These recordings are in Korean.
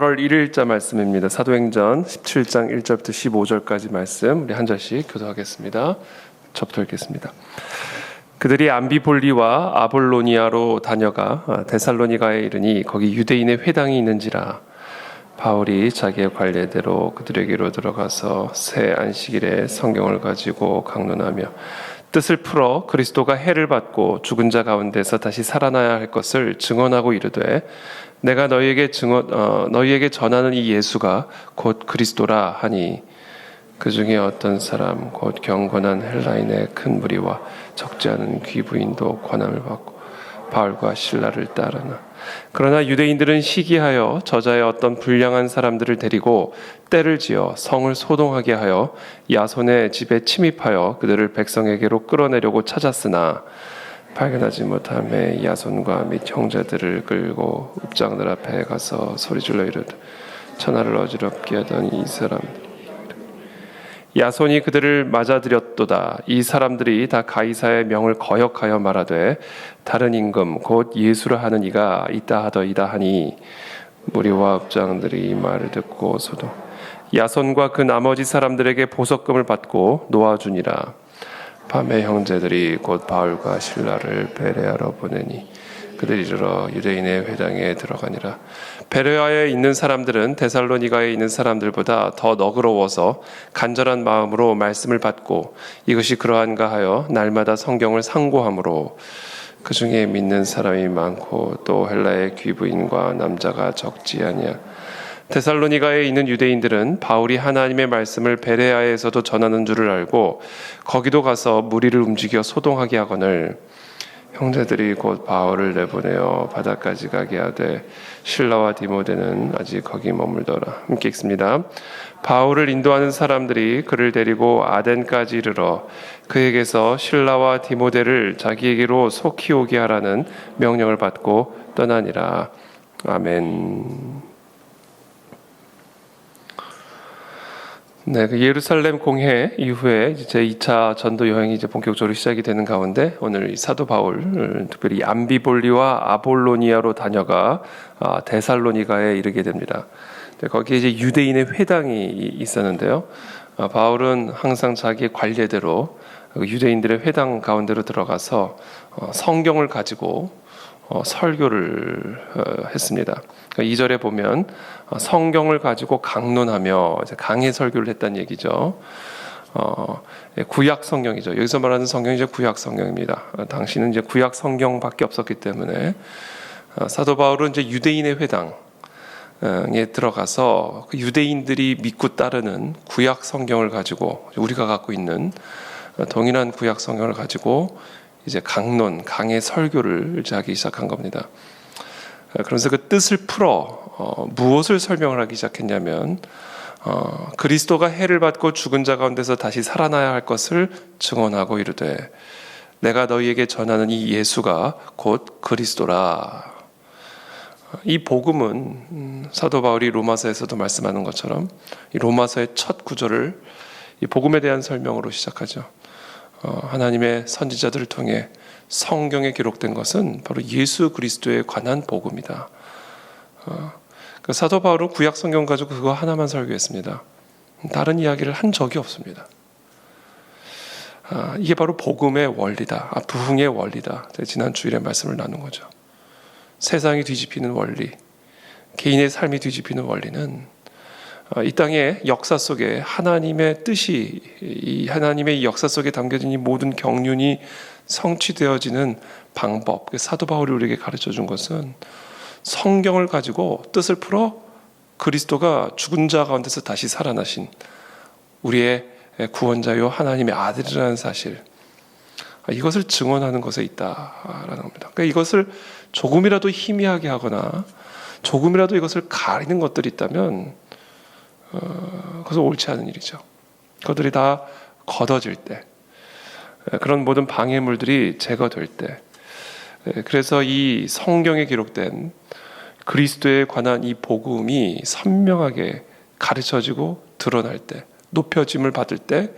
8월 1일자 말씀입니다. 사도행전 17장 1절부터 15절까지 말씀 우리 한 절씩 교도하겠습니다. 저부터 읽겠습니다. 그들이 암비볼리와 아볼로니아로 다녀가 데살로니가에 이르니 거기 유대인의 회당이 있는지라. 바울이 자기의 관례대로 그들에게로 들어가서 새 안식일에 성경을 가지고 강론하며 뜻을 풀어 그리스도가 해를 받고 죽은 자 가운데서 다시 살아나야 할 것을 증언하고 이르되 내가 너희에게 전하는 이 예수가 곧 그리스도라 하니 그 중에 어떤 사람 곧 경건한 헬라인의 큰 무리와 적지 않은 귀부인도 권함을 받고 바울과 실라를 따르나. 그러나 유대인들은 시기하여 저자의 어떤 불량한 사람들을 데리고 떼를 지어 성을 소동하게 하여 야손의 집에 침입하여 그들을 백성에게로 끌어내려고 찾았으나 발견하지 못하매 야손과 및 형제들을 끌고 읍장들 앞에 가서 소리질러 이르되 천하를 어지럽게 하던 이 사람 야손이 그들을 맞아들였도다. 이 사람들이 다 가이사의 명을 거역하여 말하되 다른 임금 곧 예수라 하는 이가 있다 하더이다 하니 무리와 읍장들이 이 말을 듣고서도 야손과 그 나머지 사람들에게 보석금을 받고 놓아주니라. 밤에 형제들이 곧 바울과 실라를 베레아로 보내니 그들이 이르러 유대인의 회당에 들어가니라. 베레아에 있는 사람들은 데살로니가에 있는 사람들보다 더 너그러워서 간절한 마음으로 말씀을 받고 이것이 그러한가 하여 날마다 성경을 상고하므로 그 중에 믿는 사람이 많고 또 헬라의 귀부인과 남자가 적지 아니야. 데살로니가에 있는 유대인들은 바울이 하나님의 말씀을 베레아에서도 전하는 줄을 알고 거기도 가서 무리를 움직여 소동하게 하거늘 형제들이 곧 바울을 내보내어 바다까지 가게 하되 실라와 디모데는 아직 거기 머물더라. 함께 읽습니다. 바울을 인도하는 사람들이 그를 데리고 아덴까지 이르러 그에게서 실라와 디모데를 자기에게로 속히 오게 하라는 명령을 받고 떠나니라. 아멘. 네, 그 예루살렘 공회 이후에 제 2차 전도 여행이 이제 본격적으로 시작이 되는 가운데 오늘 이 사도 바울 특별히 암비볼리와 아볼로니아로 다녀가 데살로니가에 이르게 됩니다. 거기에 이제 유대인의 회당이 있었는데요. 바울은 항상 자기의 관례대로 유대인들의 회당 가운데로 들어가서 성경을 가지고 설교를 했습니다. 2절에 보면 성경을 가지고 강론하며 강해 설교를 했다는 얘기죠. 구약 성경이죠. 여기서 말하는 성경이 이제 구약 성경입니다. 당시는 이제 구약 성경밖에 없었기 때문에 사도 바울은 이제 유대인의 회당에 들어가서 그 유대인들이 믿고 따르는 구약 성경을 가지고 우리가 갖고 있는 동일한 구약 성경을 가지고 이제 강의 설교를 하기 시작한 겁니다. 그러면서 그 뜻을 풀어 무엇을 설명을 하기 시작했냐면 그리스도가 해를 받고 죽은 자 가운데서 다시 살아나야 할 것을 증언하고 이르되 내가 너희에게 전하는 이 예수가 곧 그리스도라. 이 복음은 사도 바울이 로마서에서도 말씀하는 것처럼 이 로마서의 첫 구절을 이 복음에 대한 설명으로 시작하죠. 하나님의 선지자들을 통해 성경에 기록된 것은 바로 예수 그리스도에 관한 복음이다. 사도 바울은 구약 성경 가지고 그거 하나만 설교했습니다. 다른 이야기를 한 적이 없습니다. 이게 바로 복음의 원리다. 부흥의 원리다. 지난 주일에 말씀을 나눈 거죠. 세상이 뒤집히는 원리, 개인의 삶이 뒤집히는 원리는 이 땅의 역사 속에 하나님의 뜻이 이 하나님의 역사 속에 담겨진 이 모든 경륜이 성취되어지는 방법, 사도 바울이 우리에게 가르쳐 준 것은 성경을 가지고 뜻을 풀어 그리스도가 죽은 자 가운데서 다시 살아나신 우리의 구원자요 하나님의 아들이라는 사실, 이것을 증언하는 것에 있다라는 겁니다. 그러니까 이것을 조금이라도 희미하게 하거나 조금이라도 이것을 가리는 것들이 있다면 그것은 옳지 않은 일이죠. 그것들이 다 걷어질 때, 그런 모든 방해물들이 제거될 때, 그래서 이 성경에 기록된 그리스도에 관한 이 복음이 선명하게 가르쳐지고 드러날 때, 높여짐을 받을 때,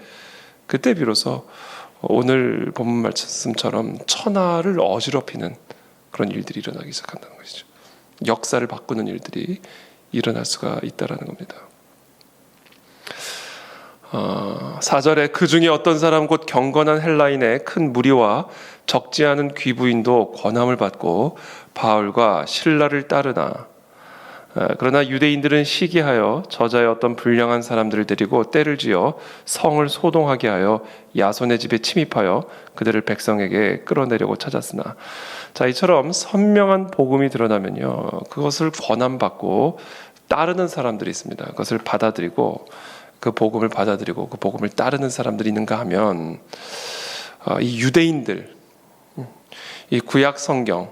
그때 비로소 오늘 본문 말씀처럼 천하를 어지럽히는 그런 일들이 일어나기 시작한다는 것이죠. 역사를 바꾸는 일들이 일어날 수가 있다라는 겁니다. 4절에 그 중에 어떤 사람 곧 경건한 헬라인의 큰 무리와 적지 않은 귀부인도 권함을 받고 바울과 실라를 따르나 그러나 유대인들은 시기하여 저자의 어떤 불량한 사람들을 데리고 때를 지어 성을 소동하게 하여 야손의 집에 침입하여 그들을 백성에게 끌어내려고 찾았으나 자 이처럼 선명한 복음이 드러나면요 그것을 권함받고 따르는 사람들이 있습니다. 그것을 받아들이고 그 복음을 받아들이고 그 복음을 따르는 사람들이 있는가 하면 이 유대인들 이 구약 성경을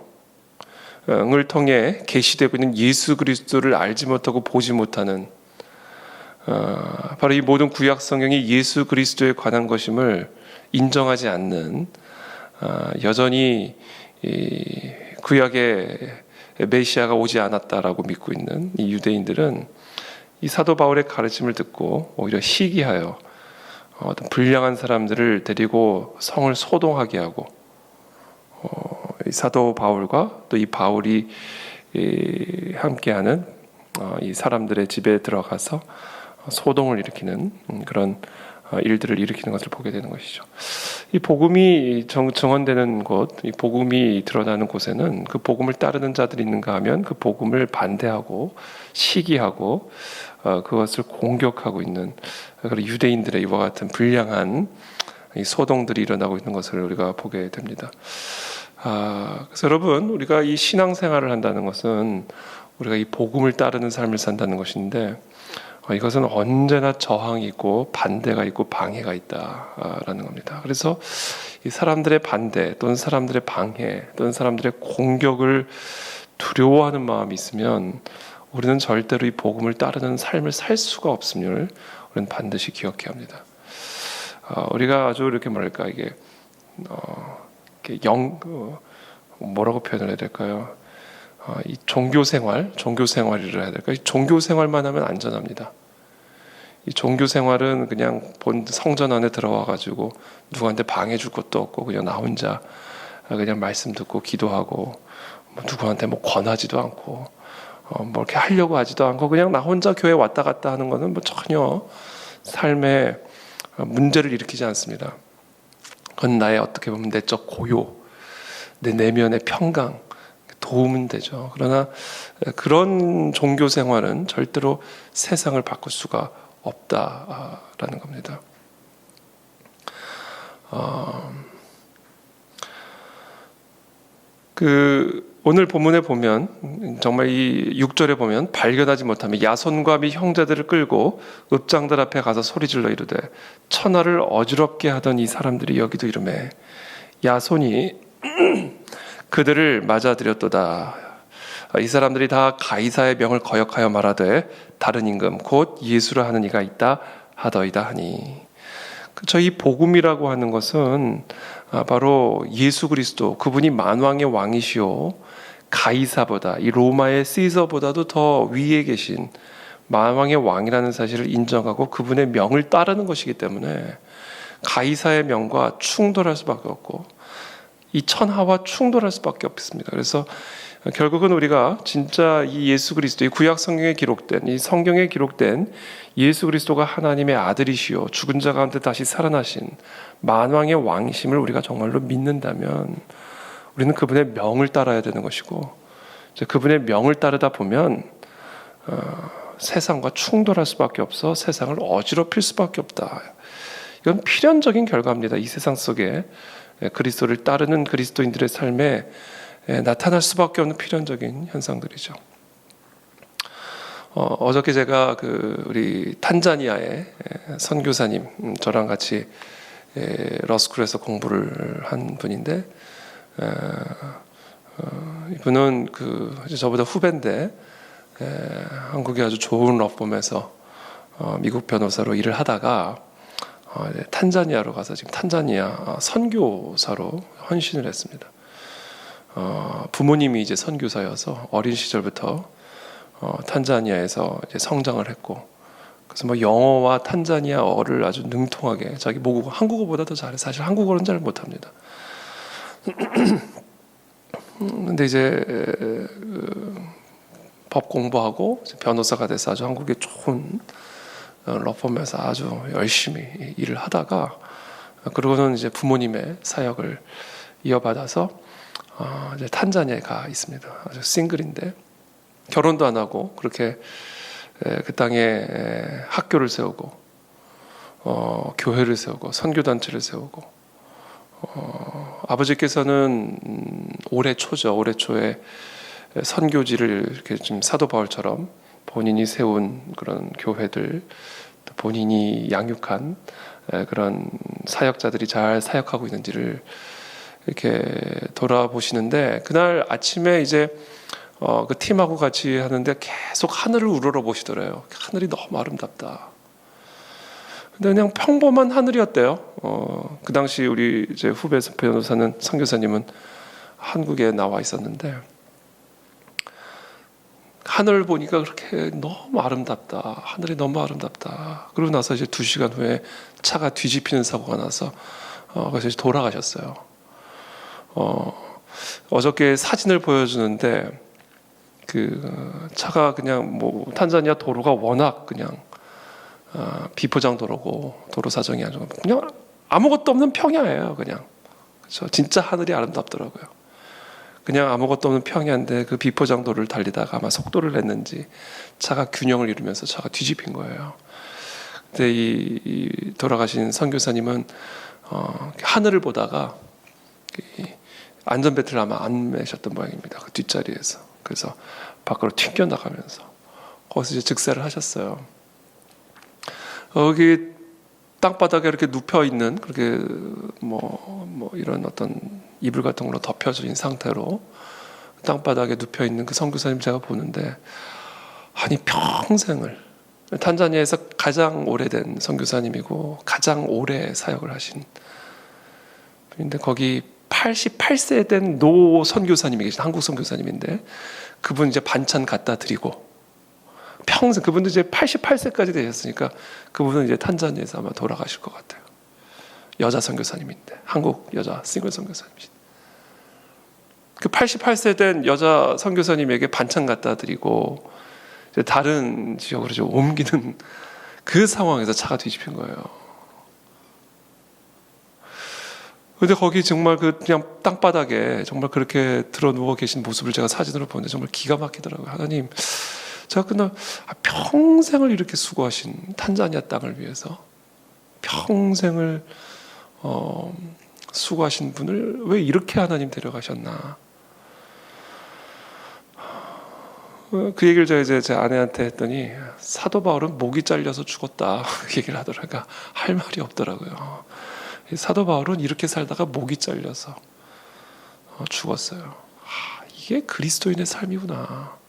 통해 계시되고 있는 예수 그리스도를 알지 못하고 보지 못하는 바로 이 모든 구약 성경이 예수 그리스도에 관한 것임을 인정하지 않는 여전히 이 구약의 메시아가 오지 않았다라고 믿고 있는 이 유대인들은 이 사도 바울의 가르침을 듣고 오히려 시기하여 어떤 불량한 사람들을 데리고 성을 소동하게 하고 이 사도 바울과 또 이 바울이 함께하는 이 사람들의 집에 들어가서 소동을 일으키는 그런 일들을 일으키는 것을 보게 되는 것이죠. 이 복음이 증언되는 곳, 이 복음이 드러나는 곳에는 그 복음을 따르는 자들이 있는가 하면 그 복음을 반대하고 시기하고 그것을 공격하고 있는 그런 유대인들의 이와 같은 불량한 이 소동들이 일어나고 있는 것을 우리가 보게 됩니다. 그래서 여러분 우리가 이 신앙생활을 한다는 것은 우리가 이 복음을 따르는 삶을 산다는 것인데 이것은 언제나 저항이 있고 반대가 있고 방해가 있다라는 겁니다. 그래서 이 사람들의 반대 또는 사람들의 방해 또는 사람들의 공격을 두려워하는 마음이 있으면 우리는 절대로 이 복음을 따르는 삶을 살 수가 없음을 우리는 반드시 기억해야 합니다. 우리가 아주 이렇게 뭐랄까 이게 뭐라고 표현을 해야 될까요? 이 종교 생활이라 해야 될까요? 종교 생활만 하면 안전합니다. 이 종교 생활은 그냥 본 성전 안에 들어와 가지고 누구한테 방해 줄 것도 없고 그냥 나 혼자 그냥 말씀 듣고 기도하고 누구한테 뭐 권하지도 않고 뭐 이렇게 하려고 하지도 않고 그냥 나 혼자 교회 왔다 갔다 하는 거는 뭐 전혀 삶에 문제를 일으키지 않습니다. 그건 나의 어떻게 보면 내적 고요, 내 내면의 평강 도움은 되죠. 그러나 그런 종교 생활은 절대로 세상을 바꿀 수가 없다라는 겁니다. 오늘 본문에 보면 정말 이 6절에 보면 발견하지 못하면 야손과 및 형제들을 끌고 읍장들 앞에 가서 소리질러 이르되 천하를 어지럽게 하던 이 사람들이 여기도 이르매 야손이 그들을 맞아들였도다. 이 사람들이 다 가이사의 명을 거역하여 말하되 다른 임금 곧 예수라 하는 이가 있다 하더이다 하니 이 복음이라고 하는 것은 바로 예수 그리스도 그분이 만왕의 왕이시오 가이사보다 이 로마의 시저보다도 더 위에 계신 만왕의 왕이라는 사실을 인정하고 그분의 명을 따르는 것이기 때문에 가이사의 명과 충돌할 수밖에 없고 이 천하와 충돌할 수밖에 없습니다. 그래서 결국은 우리가 진짜 이 예수 그리스도, 이 구약 성경에 기록된, 이 성경에 기록된 예수 그리스도가 하나님의 아들이시오, 죽은 자 가운데 다시 살아나신 만왕의 왕이심을 우리가 정말로 믿는다면 우리는 그분의 명을 따라야 되는 것이고 그분의 명을 따르다 보면 세상과 충돌할 수밖에 없어 세상을 어지럽힐 수밖에 없다. 이건 필연적인 결과입니다. 이 세상 속에 그리스도를 따르는 그리스도인들의 삶에 나타날 수밖에 없는 필연적인 현상들이죠. 어저께 제가 우리 탄자니아의 선교사님 저랑 같이 러스쿨에서 공부를 한 분인데 이분은 저보다 후배인데 한국의 아주 좋은 러펌에서 미국 변호사로 일을 하다가 탄자니아로 가서 지금 탄자니아 선교사로 헌신을 했습니다. 부모님이 이제 선교사여서 어린 시절부터 탄자니아에서 이제 성장을 했고 그래서 뭐 영어와 탄자니아어를 아주 능통하게 자기 모국어 한국어보다 더 잘해. 사실 한국어는 잘 못합니다. 근데 이제 법 공부하고 변호사가 돼서 아주 한국의 좋은 러펌에서 아주 열심히 일을 하다가, 그러고는 이제 부모님의 사역을 이어받아서 이제 탄자니아에 가 있습니다. 아주 싱글인데 결혼도 안 하고 그렇게 그 땅에 학교를 세우고 교회를 세우고 선교단체를 세우고, 아버지께서는 올해 초에 선교지를 이렇게 좀 사도 바울처럼 본인이 세운 그런 교회들, 또 본인이 양육한 그런 사역자들이 잘 사역하고 있는지를 이렇게 돌아보시는데, 그날 아침에 이제 그 팀하고 같이 하는데 계속 하늘을 우러러 보시더래요. 하늘이 너무 아름답다. 근데 그냥 평범한 하늘이었대요. 그 당시 우리 이제 후배 변호사는, 선교사님은 한국에 나와 있었는데, 하늘을 보니까 그렇게 너무 아름답다. 하늘이 너무 아름답다. 그러고 나서 이제 2시간 후에 차가 뒤집히는 사고가 나서 그래서 이제 돌아가셨어요. 어저께 사진을 보여주는데 그 차가 그냥 뭐 탄자니아 도로가 워낙 그냥 비포장 도로고 도로 사정이 아주 그냥 아무것도 없는 평야예요. 그냥 그렇죠. 진짜 하늘이 아름답더라고요. 그냥 아무것도 없는 평야인데 그 비포장 도로를 달리다가 아마 속도를 냈는지 차가 균형을 잃으면서 차가 뒤집힌 거예요. 근데 이 돌아가신 선교사님은 하늘을 보다가 안전벨트를 아마 안 매셨던 모양입니다. 그 뒷자리에서. 그래서 밖으로 튕겨나가면서 거기서 이제 즉사를 하셨어요. 여기 땅바닥에 이렇게 눕혀 있는, 그렇게 뭐 이런 어떤 이불 같은 걸로 덮여진 상태로 땅바닥에 눕혀 있는 그 선교사님 제가 보는데, 아니 평생을 탄자니아에서 가장 오래된 선교사님이고 가장 오래 사역을 하신 분인데, 거기 88세 된 노 선교사님이 계신, 한국 선교사님인데 그분 이제 반찬 갖다 드리고 평생, 그분도 이제 88세까지 되셨으니까 그분은 이제 탄자니아에서 아마 돌아가실 것 같아요. 여자 선교사님인데, 한국 여자 싱글 선교사님이신데, 그 88세 된 여자 선교사님에게 반찬 갖다 드리고 이제 다른 지역으로 좀 옮기는 그 상황에서 차가 뒤집힌 거예요. 근데 거기 정말 그냥 땅바닥에 정말 그렇게 들어 누워 계신 모습을 제가 사진으로 보는데 정말 기가 막히더라고요. 하나님, 제가 그날 평생을 이렇게 수고하신 탄자니아 땅을 위해서 평생을 수고하신 분을 왜 이렇게 하나님 데려가셨나? 그 얘기를 제가 이제 제 아내한테 했더니 사도 바울은 목이 잘려서 죽었다, 그 얘기를 하더라고요. 그러니까 할 말이 없더라고요. 사도 바울은 이렇게 살다가 목이 잘려서 죽었어요. 이게 그리스도인의 삶이구나.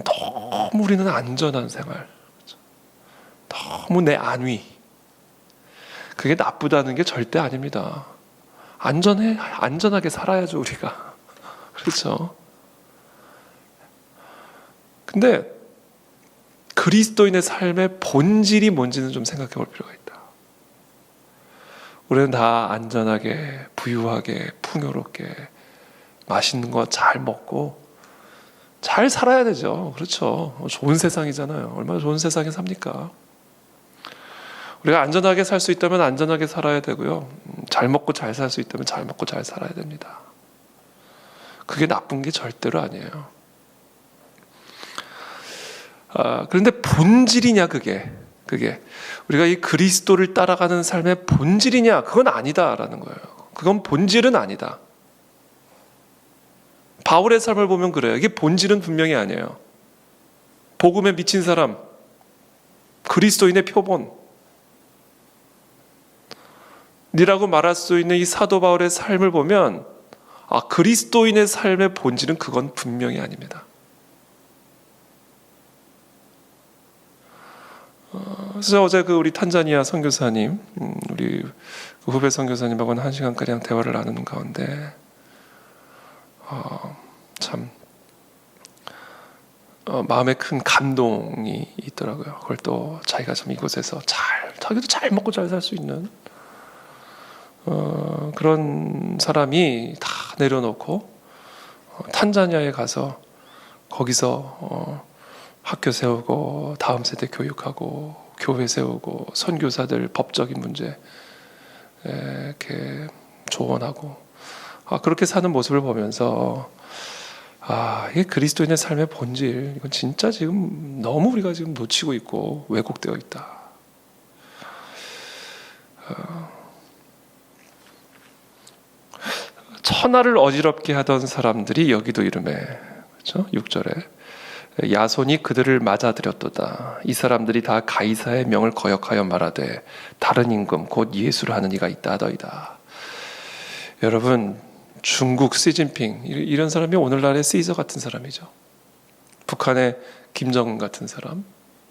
너무 우리는 안전한 생활, 너무 내 안위, 그게 나쁘다는 게 절대 아닙니다. 안전하게 살아야죠, 우리가. 그렇죠? 근데 그리스도인의 삶의 본질이 뭔지는 좀 생각해 볼 필요가 있다. 우리는 다 안전하게, 부유하게, 풍요롭게 맛있는 거 잘 먹고 잘 살아야 되죠. 그렇죠? 좋은 세상이잖아요. 얼마나 좋은 세상에 삽니까? 우리가 안전하게 살 수 있다면 안전하게 살아야 되고요. 잘 먹고 잘 살 수 있다면 잘 먹고 잘 살아야 됩니다. 그게 나쁜 게 절대로 아니에요. 그런데 본질이냐, 그게 우리가 이 그리스도를 따라가는 삶의 본질이냐, 그건 아니다라는 거예요. 그건 본질은 아니다. 바울의 삶을 보면 그래요. 이게 본질은 분명히 아니에요. 복음에 미친 사람, 그리스도인의 표본 이라고 말할 수 있는 이 사도 바울의 삶을 보면, 그리스도인의 삶의 본질은 그건 분명히 아닙니다. 그래서 어제 우리 탄자니아 선교사님, 우리 후배 선교사님하고는 1시간가량 대화를 나누는 가운데 참 마음에 큰 감동이 있더라고요. 그걸 또 자기가 참 이곳에서 자기도 잘 먹고 잘 살 수 있는 그런 사람이 다 내려놓고 탄자니아에 가서 거기서 학교 세우고 다음 세대 교육하고 교회 세우고 선교사들 법적인 문제 이렇게 조언하고 그렇게 사는 모습을 보면서 이게 그리스도인의 삶의 본질, 이건 진짜 지금 너무 우리가 지금 놓치고 있고 왜곡되어 있다. 천하를 어지럽게 하던 사람들이 여기도 이름에, 그렇죠? 6절에 야손이 그들을 맞아들였도다. 이 사람들이 다 가이사의 명을 거역하여 말하되 다른 임금 곧 예수를 하는 이가 있다 하더이다. 여러분, 중국 시진핑 이런 사람이 오늘날의 시저 같은 사람이죠. 북한의 김정은 같은 사람.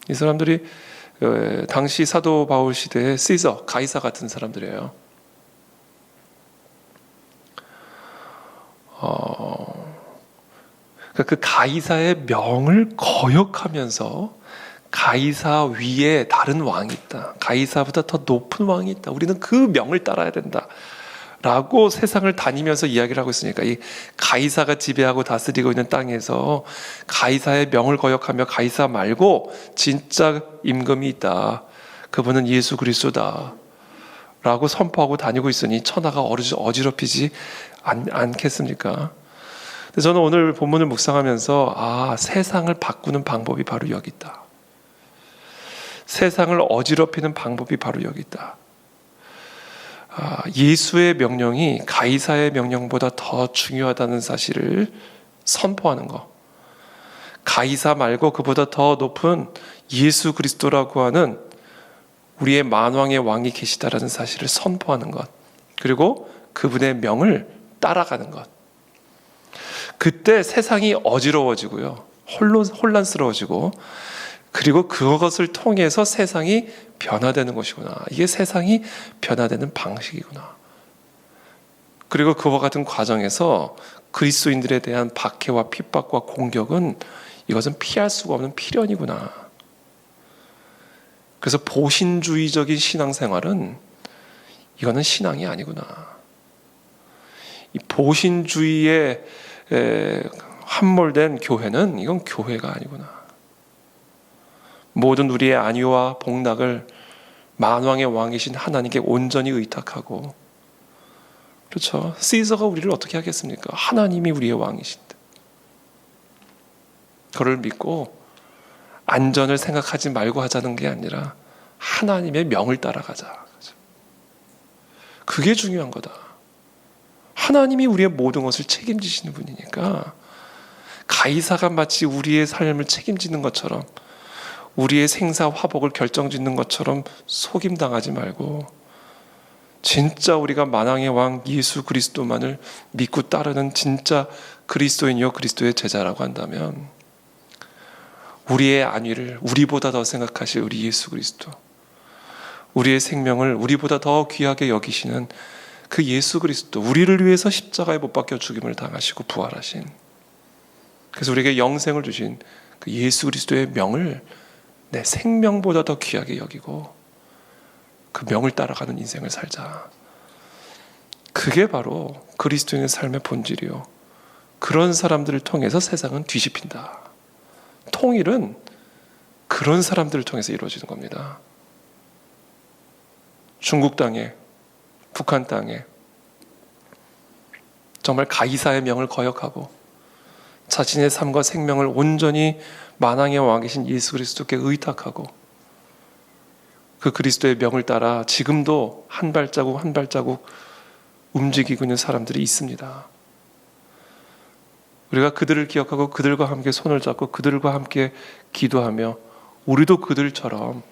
이 사람들이 당시 사도 바울 시대의 시저, 가이사 같은 사람들이에요. 그 가이사의 명을 거역하면서 가이사 위에 다른 왕이 있다. 가이사보다 더 높은 왕이 있다. 우리는 그 명을 따라야 된다. 라고 세상을 다니면서 이야기를 하고 있으니까 이 가이사가 지배하고 다스리고 있는 땅에서 가이사의 명을 거역하며 가이사 말고 진짜 임금이 있다. 그분은 예수 그리스도다. 라고 선포하고 다니고 있으니 천하가 어지럽히지 않겠습니까? 저는 오늘 본문을 묵상하면서 세상을 바꾸는 방법이 바로 여기 있다. 세상을 어지럽히는 방법이 바로 여기 있다. 예수의 명령이 가이사의 명령보다 더 중요하다는 사실을 선포하는 것. 가이사 말고 그보다 더 높은 예수 그리스도라고 하는 우리의 만왕의 왕이 계시다라는 사실을 선포하는 것. 그리고 그분의 명을 따라가는 것. 그때 세상이 어지러워지고요. 혼란스러워지고 그리고 그것을 통해서 세상이 변화되는 것이구나. 이게 세상이 변화되는 방식이구나. 그리고 그와 같은 과정에서 그리스도인들에 대한 박해와 핍박과 공격은 이것은 피할 수가 없는 필연이구나. 그래서 보신주의적인 신앙생활은 이거는 신앙이 아니구나. 이 보신주의에 함몰된 교회는 이건 교회가 아니구나. 모든 우리의 안위와 복락을 만왕의 왕이신 하나님께 온전히 의탁하고, 그렇죠? 시저가 우리를 어떻게 하겠습니까? 하나님이 우리의 왕이신데 그를 믿고 안전을 생각하지 말고 하자는 게 아니라 하나님의 명을 따라가자. 그게 중요한 거다. 하나님이 우리의 모든 것을 책임지시는 분이니까 가이사가 마치 우리의 삶을 책임지는 것처럼 우리의 생사 화복을 결정짓는 것처럼 속임당하지 말고 진짜 우리가 만왕의 왕 예수 그리스도만을 믿고 따르는 진짜 그리스도인이요 그리스도의 제자라고 한다면 우리의 안위를 우리보다 더 생각하실 우리 예수 그리스도, 우리의 생명을 우리보다 더 귀하게 여기시는 그 예수 그리스도, 우리를 위해서 십자가에 못 박혀 죽임을 당하시고 부활하신, 그래서 우리에게 영생을 주신 그 예수 그리스도의 명을 내 생명보다 더 귀하게 여기고 그 명을 따라가는 인생을 살자. 그게 바로 그리스도인의 삶의 본질이요. 그런 사람들을 통해서 세상은 뒤집힌다. 통일은 그런 사람들을 통해서 이루어지는 겁니다. 중국 땅에, 북한 땅에 정말 가이사의 명을 거역하고 자신의 삶과 생명을 온전히 만왕의 왕이신 예수 그리스도께 의탁하고 그 그리스도의 명을 따라 지금도 한 발자국 한 발자국 움직이고 있는 사람들이 있습니다. 우리가 그들을 기억하고 그들과 함께 손을 잡고 그들과 함께 기도하며 우리도 그들처럼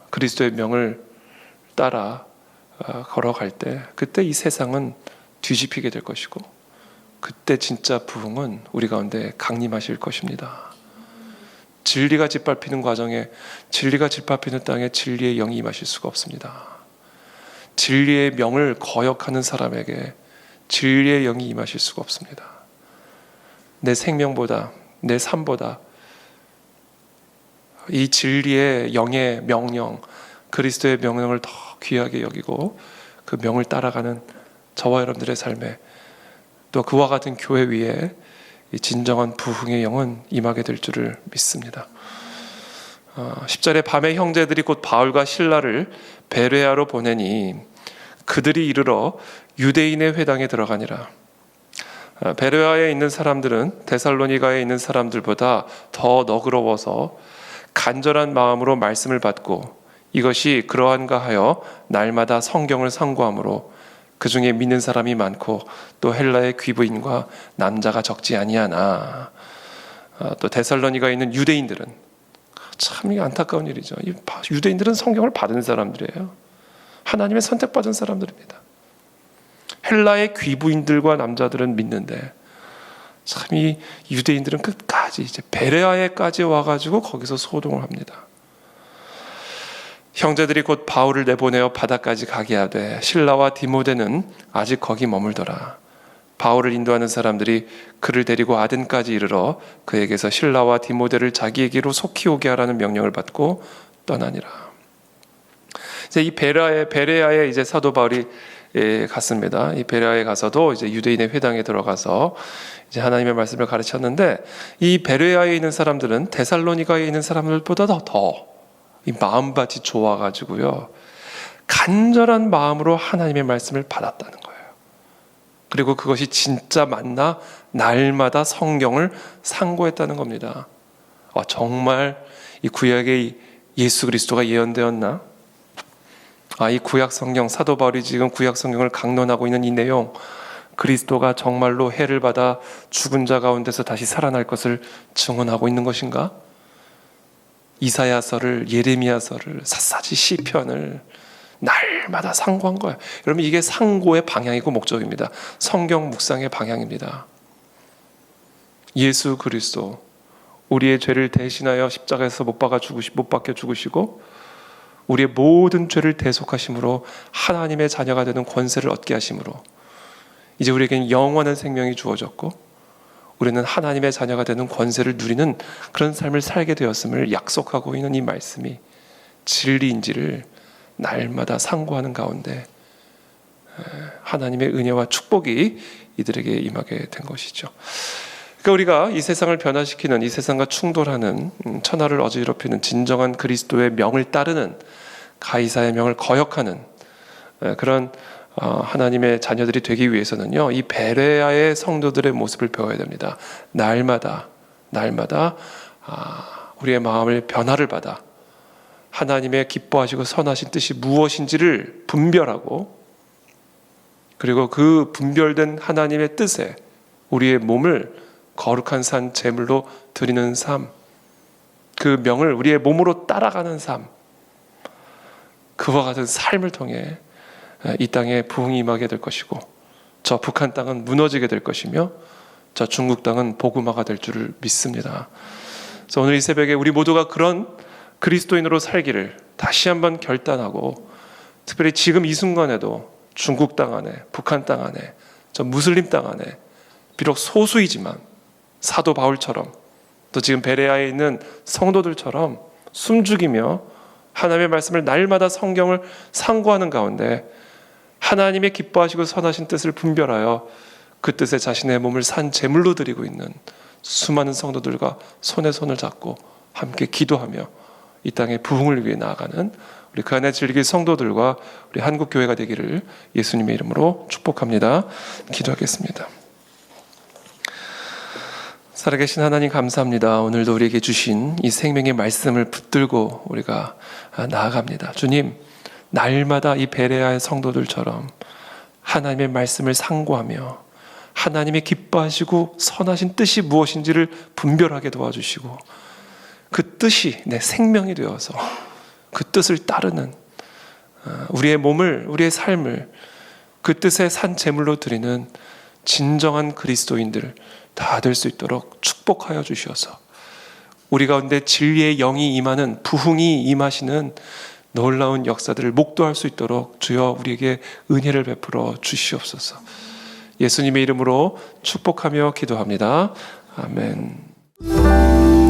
그리스도의 명을 따라 걸어갈 때 그때 이 세상은 뒤집히게 될 것이고 그때 진짜 부흥은 우리 가운데 강림하실 것입니다. 진리가 짓밟히는 과정에, 진리가 짓밟히는 땅에 진리의 영이 임하실 수가 없습니다. 진리의 명을 거역하는 사람에게 진리의 영이 임하실 수가 없습니다. 내 생명보다, 내 삶보다 이 진리의 영의 명령, 그리스도의 명령을 더 귀하게 여기고 그 명을 따라가는 저와 여러분들의 삶에 또 그와 같은 교회 위에 이 진정한 부흥의 영은 임하게 될 줄을 믿습니다. 10절에 밤에 형제들이 곧 바울과 실라를 베레아로 보내니 그들이 이르러 유대인의 회당에 들어가니라. 베레아에 있는 사람들은 데살로니가에 있는 사람들보다 더 너그러워서 간절한 마음으로 말씀을 받고 이것이 그러한가 하여 날마다 성경을 상고하므로 그 중에 믿는 사람이 많고 또 헬라의 귀부인과 남자가 적지 아니하나. 또 데살로니가에 있는 유대인들은 참 이게 안타까운 일이죠. 유대인들은 성경을 받은 사람들이에요. 하나님의 선택받은 사람들입니다. 헬라의 귀부인들과 남자들은 믿는데 참 이 유대인들은 끝까지 이제 베레아에까지 와가지고 거기서 소동을 합니다. 형제들이 곧 바울을 내보내어 바다까지 가게 하되 실라와 디모데는 아직 거기 머물더라. 바울을 인도하는 사람들이 그를 데리고 아덴까지 이르러 그에게서 실라와 디모데를 자기에게로 속히 오게 하라는 명령을 받고 떠나니라. 이제 이 베레아에 이제 사도 바울이 갔습니다. 이 베레아에 가서도 이제 유대인의 회당에 들어가서 이제 하나님의 말씀을 가르쳤는데 이 베레아에 있는 사람들은 데살로니가에 있는 사람들보다 더 이 마음밭이 좋아가지고요 간절한 마음으로 하나님의 말씀을 받았다는 거예요. 그리고 그것이 진짜 맞나 날마다 성경을 상고했다는 겁니다. 정말 이 구약의 예수 그리스도가 예언되었나? 이 구약 성경, 사도 바울이 지금 구약 성경을 강론하고 있는 이 내용, 그리스도가 정말로 해를 받아 죽은 자 가운데서 다시 살아날 것을 증언하고 있는 것인가? 이사야서를, 예레미야서를, 샅샅이 시편을 날마다 상고한 거예요. 여러분, 이게 상고의 방향이고 목적입니다. 성경 묵상의 방향입니다. 예수 그리스도 우리의 죄를 대신하여 십자가에서 못 박혀 죽으시고 우리의 모든 죄를 대속하심으로 하나님의 자녀가 되는 권세를 얻게 하심으로 이제 우리에게는 영원한 생명이 주어졌고 우리는 하나님의 자녀가 되는 권세를 누리는 그런 삶을 살게 되었음을 약속하고 있는 이 말씀이 진리인지를 날마다 상고하는 가운데 하나님의 은혜와 축복이 이들에게 임하게 된 것이죠. 그러니까 우리가 이 세상을 변화시키는, 이 세상과 충돌하는, 천하를 어지럽히는 진정한 그리스도의 명을 따르는, 가이사의 명을 거역하는 그런 하나님의 자녀들이 되기 위해서는요, 이 베레아의 성도들의 모습을 배워야 됩니다. 날마다 우리의 마음을 변화를 받아 하나님의 기뻐하시고 선하신 뜻이 무엇인지를 분별하고, 그리고 그 분별된 하나님의 뜻에 우리의 몸을 거룩한 산 제물로 드리는 삶, 그 명을 우리의 몸으로 따라가는 삶, 그와 같은 삶을 통해 이 땅에 부흥이 임하게 될 것이고, 저 북한 땅은 무너지게 될 것이며, 저 중국 땅은 복음화가 될 줄을 믿습니다. 그래서 오늘 이 새벽에 우리 모두가 그런 그리스도인으로 살기를 다시 한번 결단하고, 특별히 지금 이 순간에도 중국 땅 안에, 북한 땅 안에, 저 무슬림 땅 안에 비록 소수이지만 사도 바울처럼, 또 지금 베레아에 있는 성도들처럼 숨죽이며 하나님의 말씀을 날마다 성경을 상고하는 가운데 하나님의 기뻐하시고 선하신 뜻을 분별하여 그 뜻에 자신의 몸을 산 제물로 드리고 있는 수많은 성도들과 손에 손을 잡고 함께 기도하며 이 땅의 부흥을 위해 나아가는 우리 그 안에 즐길 성도들과 우리 한국교회가 되기를 예수님의 이름으로 축복합니다. 기도하겠습니다. 살아계신 하나님 감사합니다. 오늘도 우리에게 주신 이 생명의 말씀을 붙들고 우리가 나아갑니다. 주님, 날마다 이 베레아의 성도들처럼 하나님의 말씀을 상고하며 하나님의 기뻐하시고 선하신 뜻이 무엇인지를 분별하게 도와주시고, 그 뜻이 내 생명이 되어서 그 뜻을 따르는, 우리의 몸을, 우리의 삶을 그 뜻의 산 제물로 드리는 진정한 그리스도인들 다 될 수 있도록 축복하여 주시어서 우리 가운데 진리의 영이 임하는, 부흥이 임하시는 놀라운 역사들을 목도할 수 있도록 주여 우리에게 은혜를 베풀어 주시옵소서. 예수님의 이름으로 축복하며 기도합니다. 아멘.